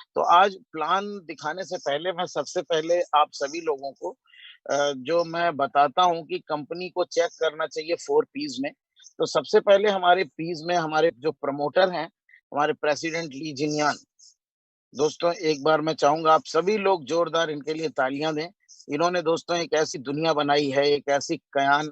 तो आज प्लान दिखाने से पहले मैं सबसे पहले आप सभी लोगों को जो मैं बताता हूँ कि कंपनी को चेक करना चाहिए 4 पीस में। तो सबसे पहले हमारे पीस में हमारे जो प्रमोटर हैं, हमारे प्रेसिडेंट ली जिनयान। दोस्तों एक बार मैं चाहूँगा आप सभी लोग जोरदार इनके लिए तालियाँ दें। इन्होंने दोस्तों एक ऐसी दुनिया बनाई है, एक ऐसी कयान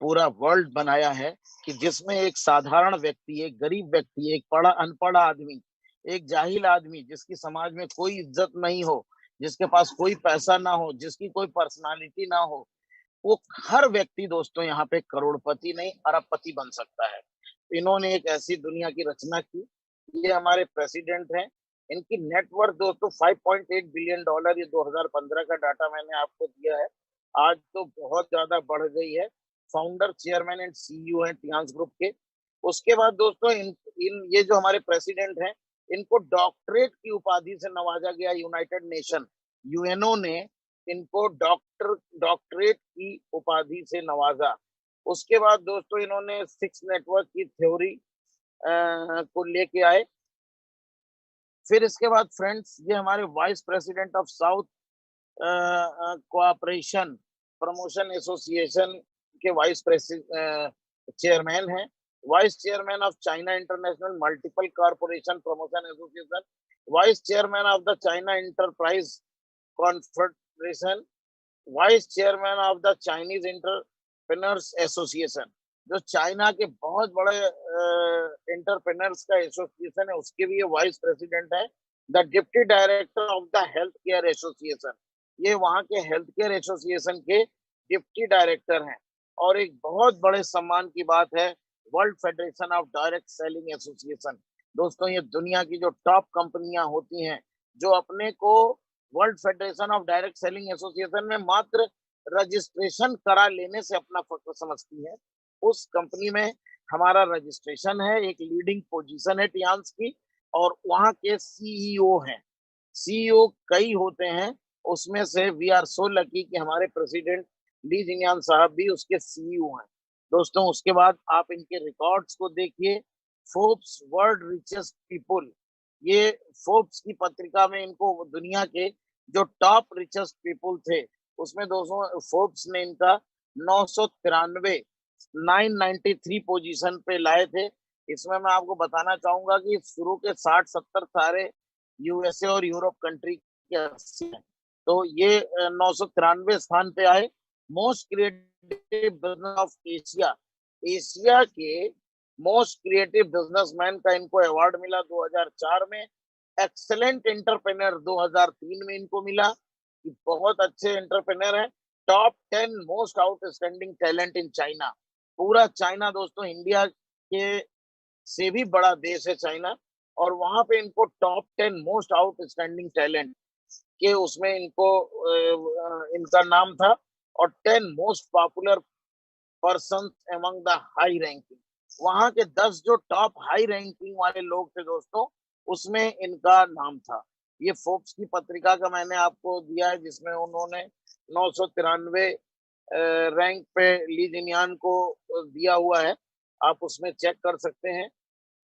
पूरा वर्ल्ड बनाया है कि जिसमें एक साधारण व्यक्ति, एक गरीब व्यक्ति, एक पढ़ा अनपढ़ आदमी, एक जाहिल आदमी जिसकी समाज में कोई इज्जत नहीं हो, जिसके पास कोई पैसा ना हो, जिसकी कोई पर्सनैलिटी ना हो, वो हर व्यक्ति दोस्तों यहाँ पे करोड़पति नहीं अरबपति बन सकता है। इन्होंने एक ऐसी दुनिया की रचना की। ये हमारे प्रेसिडेंट हैं। इनकी नेटवर्थ दोस्तों 5.8 बिलियन डॉलर, ये 2015 का डाटा मैंने आपको दिया है। आज तो बहुत ज्यादा बढ़ गई है। फाउंडर, चेयरमैन एंड सीईओ हैं टियान्स ग्रुप के। उसके बाद दोस्तों इन इन ये जो हमारे प्रेसिडेंट हैं, इनको डॉक्टरेट की उपाधि से नवाजा गया। यूनाइटेड नेशन यूएनओ ने इनको डॉक्टरेट की उपाधि से नवाजा। उसके बाद दोस्तों इन्होंने 6 नेटवर्क की थ्योरी को लेके आए। फिर इसके बाद फ्रेंड्स ये हमारे vice president of south cooperation promotion association के चेयरमैन हैं। Vice chairman of China international multiple corporation promotion association, vice chairman of the China enterprise confederation, vice chairman of the Chinese entrepreneurs association. जो China के बहुत बड़े entrepreneurs का association है, उसके भी ये वाइस प्रेसिडेंट है। The deputy director of the health care association, ये वहां के हेल्थ केयर एसोसिएशन के डिप्टी डायरेक्टर हैं। और एक बहुत बड़े सम्मान की बात है, world federation of direct selling association. दोस्तों ये दुनिया की जो टॉप कंपनियां होती हैं, जो अपने को world federation of direct selling association में मात्र रजिस्ट्रेशन करा लेने से अपना फख्र समझती है, उस कंपनी में हमारा रजिस्ट्रेशन है। एक लीडिंग पोजीशन है टियान्स की। और वहां के सीईओ हैं। सीईओ कई होते हैं, उसमें से वी आर सो लकी कि हमारे प्रेसिडेंट ली जिनयान साहब भी उसके सीईओ हैं। दोस्तों उसके बाद आप इनके रिकॉर्ड्स को देखिए। फोर्ब्स वर्ल्ड रिचेस्ट पीपुल, ये फोर्ब्स की पत्रिका में इनको दुनिया के जो टॉप रिचेस्ट पीपुल थे, उसमें दोस्तों फोर्ब्स ने इनका 993 993 पोजीशन पे लाए थे। इसमें मैं आपको बताना चाहूंगा कि शुरू के 60-70 सारे यूएसए और यूरोप कंट्री के 80 हैं। तो ये 993 स्थान पे आए। Most creative business of Asia, Asia के मोस्ट क्रिएटिव बिजनेसमैन का इनको अवार्ड मिला 2004 में। एक्सेलेंट एंटरप्रेन्योर 2003 में इनको मिला कि बहुत अच्छे एंटरप्रेन्योर हैं। Top 10 most outstanding talent in China. पूरा चाइना दोस्तों इंडिया के से भी बड़ा देश है चाइना, और वहां पे इनको टॉप 10 मोस्ट आउटस्टैंडिंग टैलेंट के उसमें इनको इनका नाम था। और 10 most popular person among the high ranking, वहां के 10 जो टॉप हाई रैंकिंग वाले लोग थे दोस्तों, उसमें इनका नाम था। ये फोर्ब्स की पत्रिका का मैंने आपको दिया है, जिसमें उन्होंने 993 रैंक पे ली जिनयान को दिया हुआ है। आप उसमें चेक कर सकते हैं।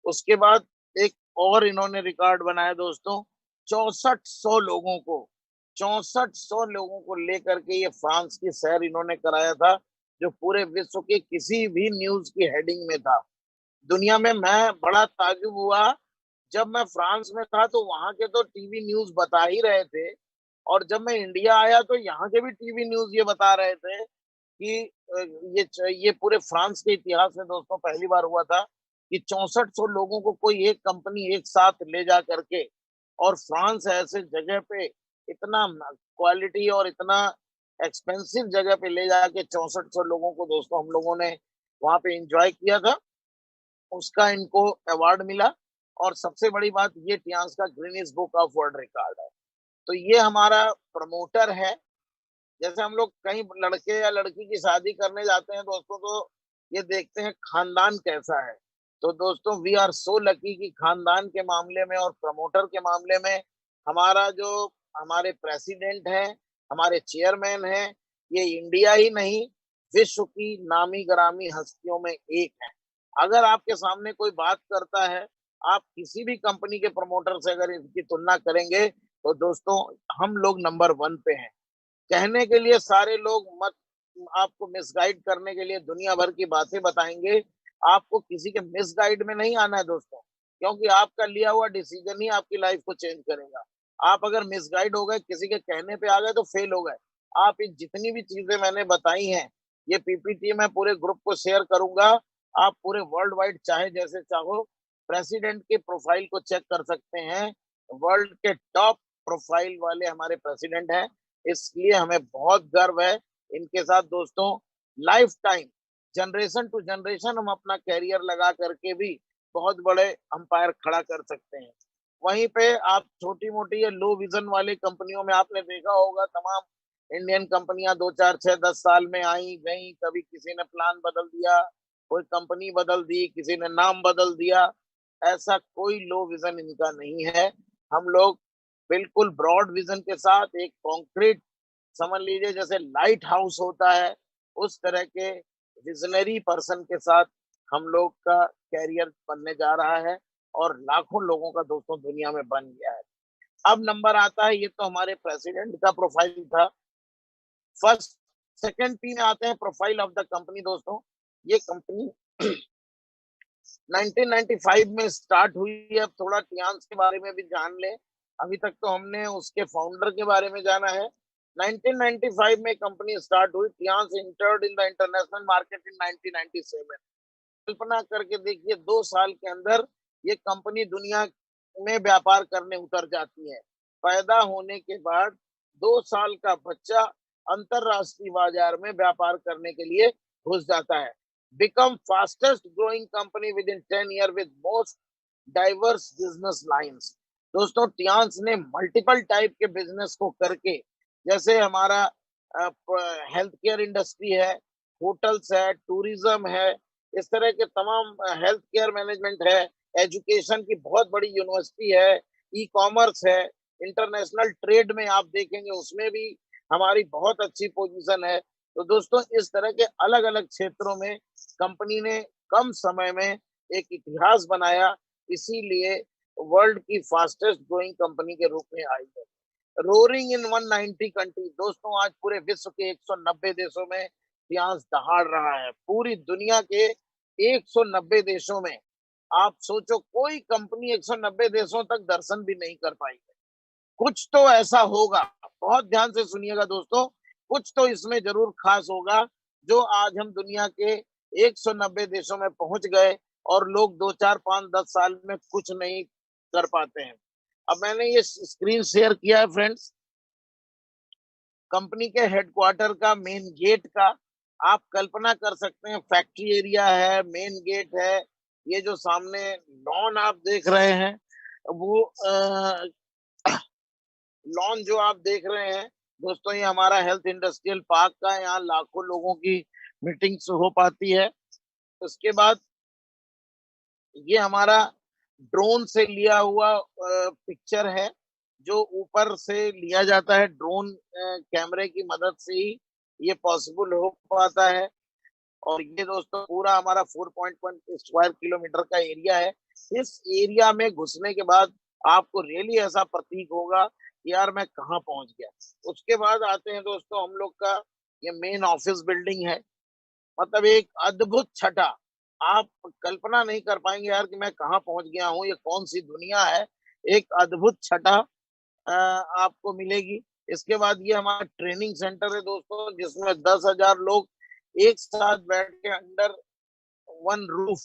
उसके बाद एक और इन्होंने रिकॉर्ड बनाया दोस्तों, 6400 लोगों को लेकर के ये फ्रांस की सैर इन्होंने कराया था, जो पूरे विश्व के किसी भी न्यूज की हेडिंग में था। दुनिया में मैं बड़ा ताज्जुब हुआ जब मैं फ्रांस में था, तो वहां के तो टीवी न्यूज बता ही रहे थे। और जब मैं इंडिया आया तो यहाँ के भी टीवी न्यूज ये बता रहे थे कि ये पूरे फ्रांस के इतिहास में दोस्तों पहली बार हुआ था कि 6400 लोगों को कोई एक कंपनी एक साथ ले जा करके, और फ्रांस ऐसे जगह पे इतना क्वालिटी और इतना एक्सपेंसिव जगह पे ले जाके 6400 लोगों को दोस्तों हम लोगों ने वहां पे एंजॉय किया था, उसका इनको अवार्ड मिला। और सबसे बड़ी बात, ये टियान्स का Guinness book of world record है। तो ये हमारा प्रमोटर है। जैसे हम लोग कहीं लड़के या लड़की की शादी करने जाते हैं दोस्तों, तो ये देखते हैं खानदान कैसा है। तो दोस्तों वी आर सो लकी कि खानदान के मामले में और प्रमोटर के मामले में हमारा जो हमारे प्रेसिडेंट हैं, हमारे चेयरमैन हैं, ये इंडिया ही नहीं विश्व की नामी गरामी हस्तियों में एक है। अगर आपके सामने कोई बात करता है, आप किसी भी कंपनी के प्रमोटर से अगर इसकी तुलना करेंगे तो दोस्तों हम लोग नंबर 1 पे हैं। कहने के लिए सारे लोग मत आपको मिसगाइड करने के लिए दुनिया भर की बातें बताएंगे। आपको किसी के मिसगाइड में नहीं आना है दोस्तों, क्योंकि आपका लिया हुआ डिसीजन ही आपकी लाइफ को चेंज करेगा। आप अगर मिसगाइड हो गए, किसी के कहने पे आ गए तो फेल हो गए। आप ये जितनी भी चीजें मैंने बताई हैं, ये पीपीटी मैं पूरे ग्रुप को शेयर करूंगा। आप पूरे वर्ल्ड वाइड चाहे जैसे चाहो प्रेसिडेंट के प्रोफाइल को चेक कर सकते हैं। वर्ल्ड के टॉप प्रोफाइल वाले हमारे प्रेसिडेंट हैं, इसलिए हमें बहुत गर्व है इनके साथ दोस्तों। Life time generation to generation हम अपना कैरियर लगा करके भी बहुत बड़े अंपायर खड़ा कर सकते हैं। वहीं पे आप छोटी मोटी या लो विजन वाली कंपनियों में आपने देखा होगा, तमाम इंडियन कंपनियां 2 4 6 10 साल में आई गई, कभी किसी ने प्लान बदल दिया, कोई कंपनी बदल दी, किसी ने नाम बदल दिया। ऐसा कोई लो विजन इनका नहीं है। हम लोग बिल्कुल ब्रॉड विजन के साथ एक कॉन्क्रीट, समझ लीजिए जैसे लाइट हाउस होता है, उस तरह के विजनरी पर्सन के साथ हम लोग का कैरियर बनने जा रहा है और लाखों लोगों का दोस्तों दुनिया में बन गया है। अब नंबर आता है, ये तो हमारे प्रेसिडेंट का प्रोफाइल था। फर्स्ट सेकंड पी में आते हैं प्रोफाइल ऑफ द कंपनी दोस्तों। ये कंपनी 1995 में स्टार्ट हुई है। अब थोड़ा टियांस के बारे में भी जान ले। अभी तक तो हमने उसके फाउंडर के बारे में जाना है। 1995 में कंपनी स्टार्ट हुई। Tiens entered in the international market in 1997। कल्पना करके देखिए, 2 साल के अंदर ये कंपनी दुनिया में व्यापार करने उतर जाती है। पैदा होने के बाद 2 साल का बच्चा अंतरराष्ट्रीय बाजार में व्यापार करने के लिए घुस जाता है। Become fastest growing company with in 10 year with most diverse business lines. दोस्तों टियांस ने मल्टीपल टाइप के बिजनेस को करके, जैसे हमारा हेल्थ केयर इंडस्ट्री है, होटल्स है, टूरिज्म है, इस तरह के तमाम हेल्थ केयर मैनेजमेंट है, एजुकेशन की बहुत बड़ी यूनिवर्सिटी है, ई कॉमर्स है, इंटरनेशनल ट्रेड में आप देखेंगे उसमें भी हमारी बहुत अच्छी पोजीशन है। तो दोस्तों इस तरह के अलग अलग क्षेत्रों में कंपनी ने कम समय में एक इतिहास बनाया, इसीलिए वर्ल्ड की फास्टेस्ट ग्रोइंग कंपनी के रूप में आई है। रोरिंग इन 190 कंट्री। दोस्तों आज पूरे विश्व के 190 देशों में टियांस दहाड़ रहा है। पूरी दुनिया के 190 देशों में आप सोचो, कोई कंपनी 190 देशों तक दर्शन भी नहीं कर पाई है। कुछ तो ऐसा होगा, बहुत ध्यान से सुनिएगा दोस्तों, कुछ तो इसमें जरूर खास होगा जो आज हम दुनिया के 190 देशों में पहुंच गए और लोग 2 4 5 10 साल में कुछ नहीं कर पाते हैं। अब मैंने ये स्क्रीन शेयर किया है फ्रेंड्स, कंपनी के हेडक्वार्टर का, मेन गेट का। आप कल्पना कर सकते हैं, फैक्ट्री एरिया है, मेन गेट है, ये जो सामने लॉन आप देख रहे हैं वो लॉन जो आप देख रहे हैं दोस्तों, ये हमारा हेल्थ इंडस्ट्रियल पार्क का है। यहाँ लाखों लोगों की मीटिंग्स हो पाती है। उसके बाद ये हमारा ड्रोन से लिया हुआ पिक्चर है, जो ऊपर से लिया जाता है। ड्रोन कैमरे की मदद से ही ये पॉसिबल हो पाता है। और ये दोस्तों पूरा हमारा 4.1 स्क्वायर किलोमीटर का एरिया है। इस एरिया में घुसने के बाद आपको रियली ऐसा प्रतीक होगा कि यार मैं कहाँ पहुंच गया। उसके बाद आते हैं दोस्तों हम लोग का ये मेन ऑफिस बिल्डिंग है। मतलब एक अद्भुत छटा, आप कल्पना नहीं कर पाएंगे यार कि मैं कहाँ पहुंच गया हूँ, ये कौन सी दुनिया है। एक अद्भुत छटा आपको मिलेगी। इसके बाद ये हमारा ट्रेनिंग सेंटर है दोस्तों, जिसमें 10,000 लोग एक साथ बैठ के अंडर वन रूफ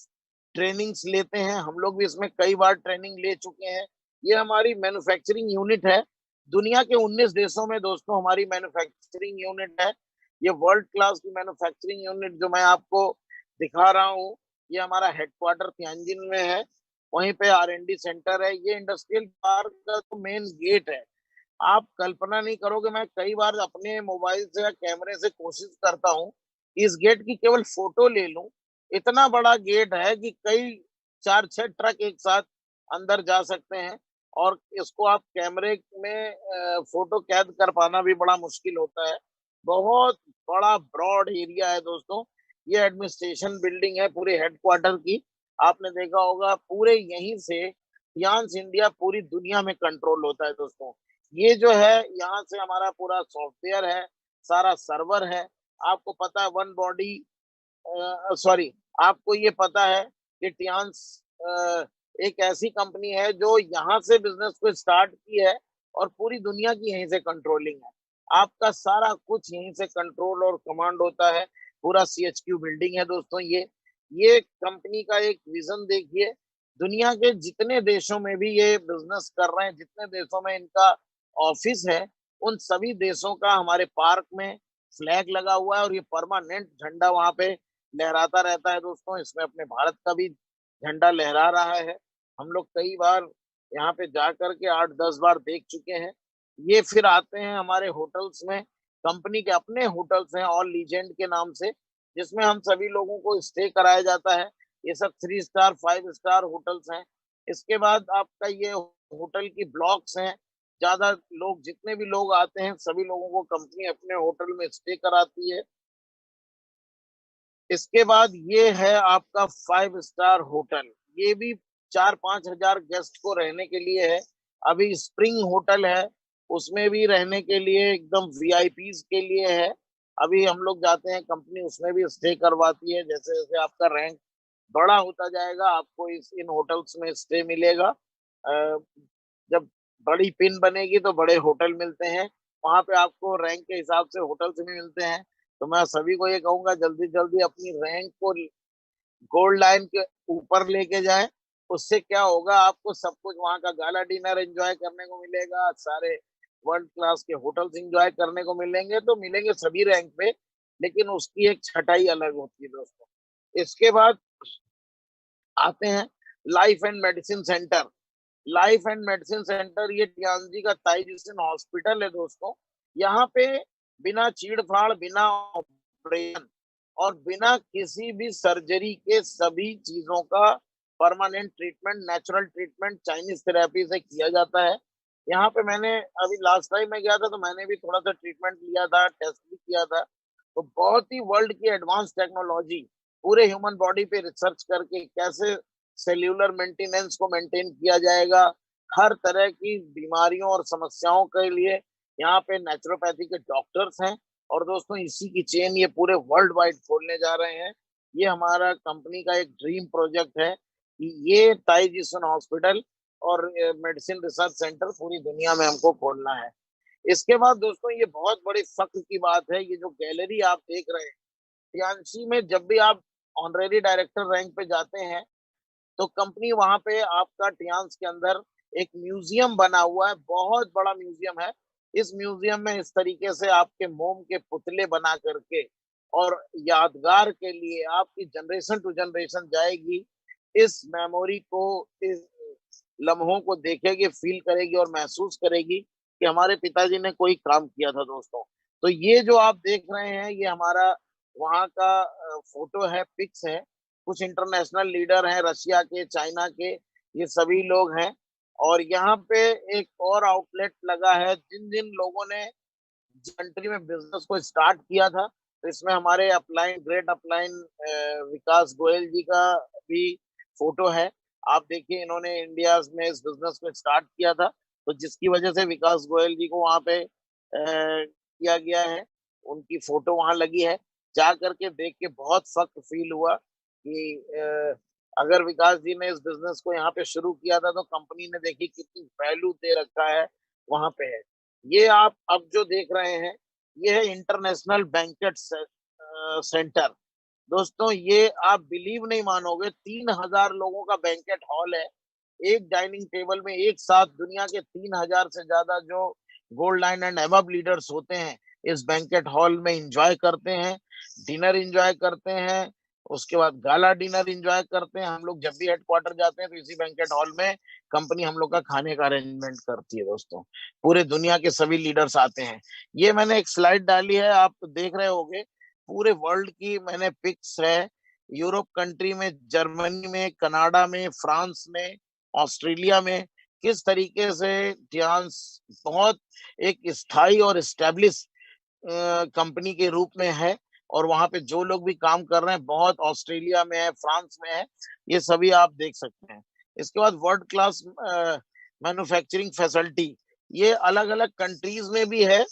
ट्रेनिंग्स लेते हैं। हम लोग भी इसमें कई बार ट्रेनिंग ले चुके हैं। ये हमारी मैन्युफैक्चरिंग यूनिट है। दुनिया के 19 देशों में दोस्तों हमारी मैन्युफैक्चरिंग यूनिट है। ये वर्ल्ड क्लास की मैन्युफैक्चरिंग यूनिट जो मैं आपको दिखा रहा हूँ, ये हमारा हेडक्वार्टर तियानजिन में है। वहीं पे R&D सेंटर है। ये इंडस्ट्रियल पार्क का तो मेन गेट है। आप कल्पना नहीं करोगे, मैं कई बार अपने मोबाइल से या कैमरे से कोशिश करता हूँ इस गेट की केवल फोटो ले लूं। इतना बड़ा गेट है कि कई 4 6 ट्रक एक साथ अंदर जा सकते हैं, और इसको आप कैमरे में फोटो कैद कर पाना भी बड़ा मुश्किल होता है। बहुत बड़ा ब्रॉड एरिया है दोस्तों। ये एडमिनिस्ट्रेशन बिल्डिंग है पूरे हेडक्वार्टर की। आपने देखा होगा पूरे यहीं से टियान्स इंडिया पूरी दुनिया में कंट्रोल होता है दोस्तों। ये जो है यहाँ से हमारा पूरा सॉफ्टवेयर है, सारा सर्वर है। आपको पता है वन बॉडी, सॉरी, आपको ये पता है कि टियान्स एक ऐसी कंपनी है जो यहाँ से बिजनेस को स्टार्ट की है और पूरी दुनिया की यहीं से कंट्रोलिंग है। आपका सारा कुछ यहीं से कंट्रोल और कमांड होता है। पूरा सीएचक्यू बिल्डिंग है दोस्तों। ये कंपनी का एक विजन देखिए, दुनिया के जितने देशों में भी ये बिजनेस कर रहे हैं, जितने देशों में इनका ऑफिस है, उन सभी देशों का हमारे पार्क में फ्लैग लगा हुआ है और ये परमानेंट झंडा वहां पे लहराता रहता है दोस्तों। इसमें अपने भारत का भी झंडा लहरा रहा है। हम लोग कई बार यहाँ पे जा करके 8-10 बार देख चुके हैं। ये फिर आते हैं हमारे होटल्स में, कंपनी के अपने होटल्स हैं ऑल लीजेंड के नाम से, जिसमें हम सभी लोगों को स्टे कराया जाता है। ये सब 3 स्टार 5 स्टार होटल्स हैं। इसके बाद आपका ये होटल की ब्लॉक्स हैं। ज्यादा लोग, जितने भी लोग आते हैं सभी लोगों को कंपनी अपने होटल में स्टे कराती है। इसके बाद ये है आपका 5 स्टार होटल। ये भी 4-5 हजार गेस्ट को रहने के लिए है। अभी स्प्रिंग होटल है, उसमें भी रहने के लिए एकदम वीआईपीज के लिए है। अभी हम लोग जाते हैं, कंपनी उसमें भी स्टे करवाती है। जैसे जैसे आपका रैंक बड़ा होता जाएगा, आपको इस इन होटल्स में स्टे मिलेगा। जब बड़ी पिन बनेगी तो बड़े होटल मिलते हैं, वहां पे आपको रैंक के हिसाब से होटल्स भी मिलते हैं। तो मैं सभी को ये कहूंगा जल्दी जल्दी अपनी रैंक को गोल्ड लाइन के ऊपर लेके जाए। उससे क्या होगा, आपको सब कुछ वहां का गाला डिनर एंजॉय करने को मिलेगा, सारे वर्ल्ड क्लास के होटल्स एंजॉय करने को मिलेंगे। तो मिलेंगे सभी रैंक पे, लेकिन उसकी एक छटाई अलग होती है दोस्तों। इसके बाद आते हैं life and medicine centre. Life and medicine centre ये टियानजी का ताइजीसन हॉस्पिटल है दोस्तों। यहाँ पे बिना चीड़-फाड़, बिना ऑपरेशन और बिना किसी भी सर्जरी के सभी चीजों का permanent treatment, natural treatment Chinese therapy से किया जाता है। यहाँ पे मैंने अभी लास्ट टाइम मैं गया था तो मैंने भी थोड़ा सा ट्रीटमेंट लिया था, टेस्ट भी किया था। तो बहुत ही वर्ल्ड की एडवांस टेक्नोलॉजी, पूरे ह्यूमन बॉडी पे रिसर्च करके कैसे सेल्यूलर मेंटेनेंस को मेंटेन किया जाएगा, हर तरह की बीमारियों और समस्याओं के लिए यहाँ पे नेचुरोपैथी के डॉक्टर्स हैं। और दोस्तों इसी की चेन ये पूरे वर्ल्ड वाइड खोलने जा रहे हैं। ये हमारा कंपनी का एक ड्रीम प्रोजेक्ट है कि ये ताइजीसन हॉस्पिटल और मेडिसिन रिसर्च सेंटर पूरी दुनिया में हमको खोलना है। इसके बाद दोस्तों ये बहुत बड़ी फख्र की बात है, ये जो गैलरी आप देख रहे हैं टियानजी में, जब भी आप ऑनरेरी डायरेक्टर रैंक पे जाते हैं तो कंपनी वहां पे आपका टियान्स के अंदर एक म्यूजियम बना हुआ है, बहुत बड़ा म्यूजियम है। इस म्यूजियम में इस तरीके से आपके मोम के पुतले बना करके और यादगार के लिए आपकी जनरेशन टू जनरेशन जाएगी, इस मेमोरी को, इस लम्हों को देखेगी, फील करेगी और महसूस करेगी कि हमारे पिताजी ने कोई काम किया था दोस्तों। तो ये जो आप देख रहे हैं ये हमारा वहाँ का फोटो है, पिक्स है। कुछ इंटरनेशनल लीडर हैं, रशिया के, चाइना के, ये सभी लोग हैं। और यहाँ पे एक और आउटलेट लगा है, जिन जिन लोगों ने कंट्री में बिजनेस को स्टार्ट किया था। तो इसमें हमारे अपलाइन, ग्रेट अपलाइन विकास गोयल जी का भी फोटो है। आप देखिए इन्होंने इंडिया में इस बिजनेस को स्टार्ट किया था, तो जिसकी वजह से विकास गोयल जी को वहां पे किया गया है, उनकी फोटो वहां लगी है। जा करके देख के बहुत फख्र फील हुआ कि अगर विकास जी ने इस बिजनेस को यहाँ पे शुरू किया था तो कंपनी ने देखी कितनी वैल्यू दे रखा है वहां पे है। ये आप अब जो देख रहे हैं ये है इंटरनेशनल बैंकेट सेंटर। दोस्तों ये आप बिलीव नहीं मानोगे, 3,000 लोगों का बैंकेट हॉल है। एक डाइनिंग टेबल में एक साथ दुनिया के 3,000 से ज्यादा जो gold line and above leaders होते हैं इस बैंकेट हॉल में एंजॉय करते हैं, डिनर एंजॉय करते हैं। उसके बाद गाला डिनर एंजॉय करते हैं। हम लोग जब भी हेडक्वार्टर जाते हैं तो इसी बैंकेट हॉल में कंपनी हम लोग का खाने का अरेंजमेंट करती है दोस्तों। पूरे दुनिया के सभी लीडर्स आते हैं। ये मैंने एक स्लाइड डाली है, आप देख रहे होंगे, पूरे वर्ल्ड की मैंने पिक्स है। यूरोप कंट्री में, जर्मनी में, कनाडा में, फ्रांस में, ऑस्ट्रेलिया में किस तरीके से टियान्स बहुत एक स्थायी और स्टैब्लिश कंपनी के रूप में है। और वहां पे जो लोग भी काम कर रहे हैं बहुत ऑस्ट्रेलिया में है, फ्रांस में है, ये सभी आप देख सकते हैं। इसके बाद वर्ल्ड क्लास मैन्युफैक्चरिंग फैसिलिटी, ये अलग अलग कंट्रीज में भी है।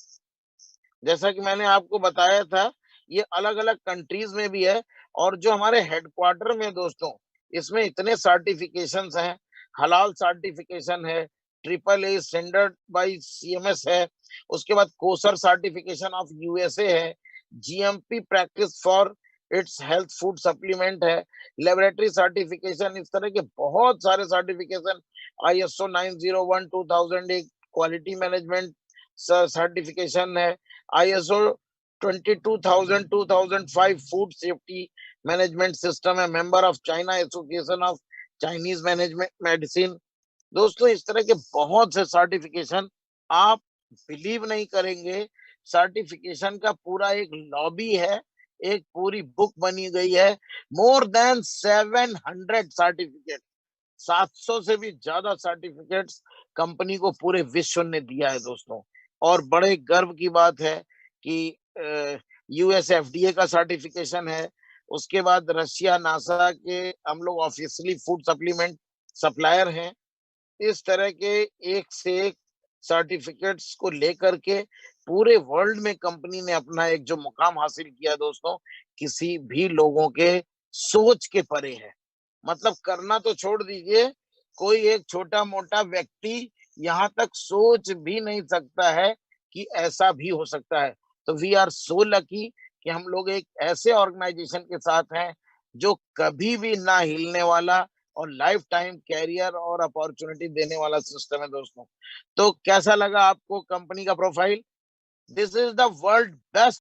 जैसा कि मैंने आपको बताया था, ये अलग अलग कंट्रीज में भी है। और जो हमारे हेडक्वार्टर में दोस्तों, इसमें इतने सर्टिफिकेशंस हैं। हलाल सर्टिफिकेशन है, triple A standard by CMS है, उसके बाद कोसर सर्टिफिकेशन ऑफ यूएसए है, GMP practice for its health food supplement है, लेबोरेटरी सर्टिफिकेशन, इस तरह के बहुत सारे certification, ISO 901 2001 quality management certification है, ISO 22,000 2005 food safety management system है, member of China association of Chinese management medicine. दोस्तों इस तरह के बहुत से सर्टिफिकेशन, आप बिलीव नहीं करेंगे, सर्टिफिकेशन का पूरा एक लॉबी है, एक पूरी बुक बनी गई है, मोर देन 700 सर्टिफिकेट, 700 से भी ज्यादा सर्टिफिकेट्स कंपनी को पूरे विश्व ने दिया है दोस्तों। और बड़े गर्व की बात है कि यूएस एफडीए का सर्टिफिकेशन है, उसके बाद रशिया नासा के हम लोग ऑफिशियली फूड सप्लीमेंट सप्लायर हैं। इस तरह के एक से एक सर्टिफिकेट्स को लेकर के पूरे वर्ल्ड में कंपनी ने अपना एक जो मुकाम हासिल किया दोस्तों, किसी भी लोगों के सोच के परे है। मतलब करना तो छोड़ दीजिए, कोई एक छोटा मोटा व्यक्ति यहाँ तक सोच भी नहीं सकता है कि ऐसा भी हो सकता है। तो वी आर सो लकी कि हम लोग एक ऐसे ऑर्गेनाइजेशन के साथ हैं जो कभी भी ना हिलने वाला और लाइफ टाइम कैरियर और अपॉर्चुनिटी देने वाला सिस्टम है दोस्तों। तो कैसा लगा आपको कंपनी का profile? This is the world best